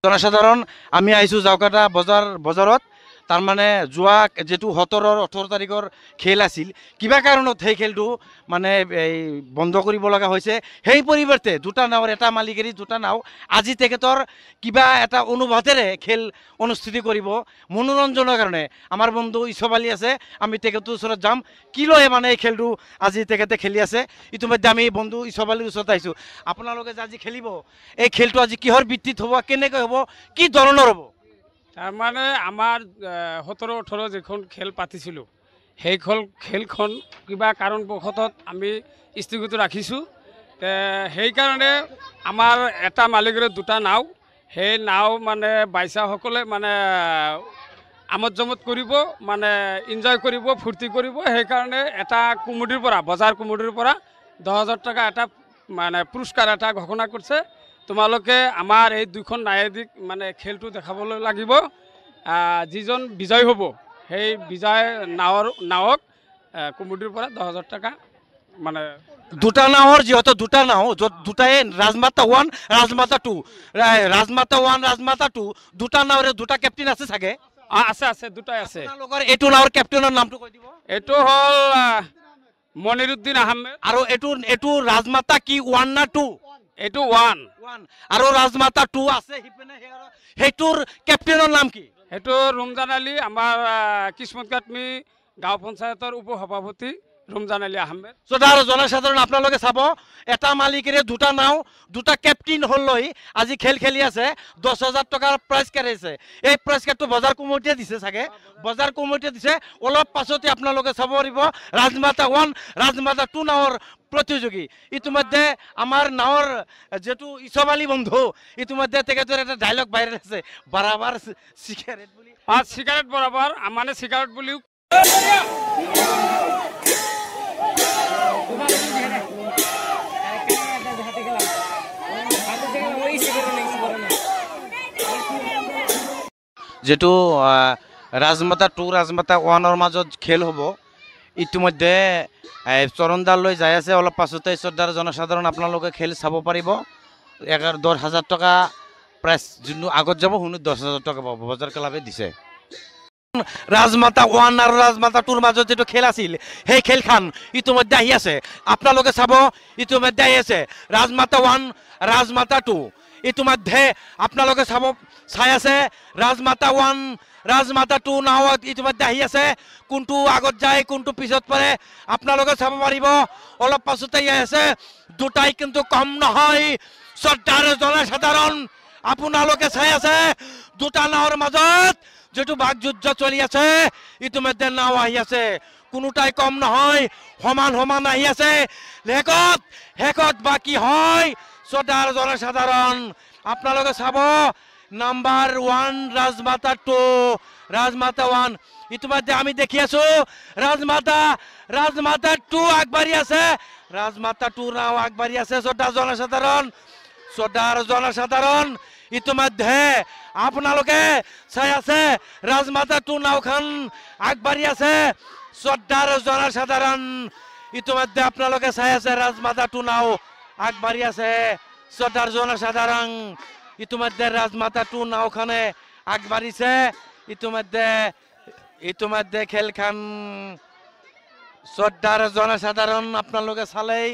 জনসাধাৰণ আমি আহিছোঁ জাউকাটা বজাৰত তাৰ মানে যোৱা যেটো 17-18 তাৰিখৰ খেল আছিল কিবা কাৰণত সেই খেলটো মানে এই বন্ধ কৰিব লগা হৈছে সেই পৰিৱৰ্তে দুটা নাওৰ এটা মালিকেৰী দুটা নাও আজি তেখেতৰ কিবা এটা অনুভূতিৰে খেল অনুষ্ঠিত কৰিব মনোৰঞ্জনৰ কাৰণে আমাৰ বন্ধু ইছবালী আছে আমি তেখেতৰ ওচৰত যাম কি লয় মানে এই খেলটো আজি তেখেতে খেলি আছে ইতিমধ্যে আমি বন্ধু ইছবালীৰ ওচৰত আহিছোঁ আপোনালোকে আজি খেলিব এই খেলটো আজি কিহৰ ভিত্তিত হ'ব কেনেকৈ হ'ব কি ধৰণৰ হ'ব তাৰ মানে আমাৰ 17-18 যেখন খেল পাতিছিলোঁ সেই খেলখন কিবা কাৰণবশতঃ আমি স্থগিত ৰাখিছোঁ সেইকাৰণে আমাৰ এটা মালিকৰে দুটা নাও সেই নাও মানে বাইচাসকলে মানে আমোদ জমত কৰিব মানে এনজয় কৰিব ফূৰ্তি কৰিব সেইকাৰণে এটা কমিটিৰ পৰা বজাৰ কমিটিৰ পৰা 10,000 টকা এটা মানে পুৰস্কাৰ এটা ঘোষণা কৰিছে তোমালোকে আমাৰ এই দুখন নায়েদিক মানে খেলটো দেখাবলৈ লাগিব যিজন বিজয় হ'ব সেই বিজয় নাৱক কমিটিৰ পৰা 10,000 টকা মানে দুটা নাওৰ যিহেতু দুটা নাও দুটাই ৰাজমাতা 1 ৰাজমাতা 2 ৰাজমাতা 1 ৰাজমাতা 2 দুটা নাওৰে দুটা কেপ্টেইন আছে চাগে আছে দুটাই আছে আপোনালোকৰ এইটো নাওৰ কেপ্টেইনৰ নামটো কৈ দিব এইটো হ'ল মনিৰুদ্দিন আহমেদ আৰু এইটো ৰাজমাতা কি 1 না 2 এইটো 1 আৰু ৰাজমাতা 2 আছে হিপেনে হেটোৰ কেপ্টেইনৰ নাম কি হেটো ৰমজান আলী আমাৰ কিসমত কাটমি গাঁও পঞ্চায়তৰ উপসভাপতি ৰমজান আলী আহমেদ সদাৰ জনসাধাৰণ আপোনালোকে চাব এটা মালিকেৰে দুটা নাও দুটা কেপ্টেইন হল লৈ আজি খেলি আছে 10,000 টকাৰ প্ৰাইজ কাৰেছে এই প্ৰাইজ কাৰ্ডটো বজাৰ কমিটিয়ে দিছে চাগে বজাৰ কমিটিয়ে দিছে অলপ পাছতে আপোনালোকে চাব পাৰিব ৰাজমাতা 1 ৰাজমাতা 2 নাওৰ প্ৰতিযোগী ইতিমধ্যে আমাৰ নাওৰ যেটো ইছবালী বন্ধু ইতিমধ্যে তেখেতৰ এটা ডায়লগ ভাইৰেল আছে বৰাবৰ সিগাৰেট বুলি সিগাৰেট বৰাবৰ মানে সিগাৰেট বুলি যেটো ৰাজমাতা 2 ৰাজমাতা 1ৰ মাজত খেল হ'ব ইতিমধ্যে চৰণদাল লৈ যাই আছে অলপ পাছতে শ্ৰদ্ধাৰ জনসাধাৰণ আপোনালোকে খেল চাব পাৰিব 10,000 টকা প্ৰাইজ যোনটো আগত যাব শুনো 10,000 টকা পাব বজাৰ ক্লাবে দিছে ৰাজমাতা 1 আৰু ৰাজমাতা 2ৰ মাজত যেটো খেল আছিল সেই খেলখন ইতিমধ্যে আহি আছে আপোনালোকে চাব ইতিমধ্যে আহি আছে ৰাজমাতা 1 ৰাজমাতা 2 ইতিমধ্যে আপোনালোকে চাই আছে ৰাজমাতা 1 ৰাজমাতা 2 নাওত ইতিমধ্যে আহি আছে কোনটো আগত যায় কোনটো পিছত পৰে আপোনালোকে চাব পাৰিব অলপ পাছতে আহি আছে দুটাই কিন্তু কম নহয় শ্ৰদ্ধাৰ জনসাধাৰণ আপোনালোকে চাই আছে দুটা নাওৰ মাজত যেটো বাগযুদ্ধ চলি আছে ইতিমধ্যে নাও আহি আছে কোনোটাই কম নহয় সমান আহি আছে হেকত বাকি হয় শ্ৰদ্ধাৰ জনসাধাৰণ আপোনালোকে চাব নাম্বাৰ 1 ৰাজমাতা 2 ৰাজমাতা 1 ইতিমধ্যে আমি দেখি আছো ৰাজমাতা 2 আগবাঢ়ি আছে ৰাজমাতা 2 নাও আগবাঢ়ি আছে শ্ৰদ্ধাৰ জনসাধাৰণ ইতিমধ্যে আপোনালোকে চাই আছে ৰাজমাতা 2 নাওখন আগবাঢ়ি আছে শ্ৰদ্ধাৰ জনসাধাৰণ ইতিমধ্যে আপোনালোকে চাই আছে ৰাজমাতা 2 নাও আগবাঢ়ি আছে শ্ৰদ্ধাৰ জনসাধাৰণ ইতিমধ্যে ৰাজমাতা 2 নাওখনে আগবাঢ়িছে ইতিমধ্যে খেলখন শ্ৰদ্ধাৰ জনসাধাৰণ আপোনালোকে চালেই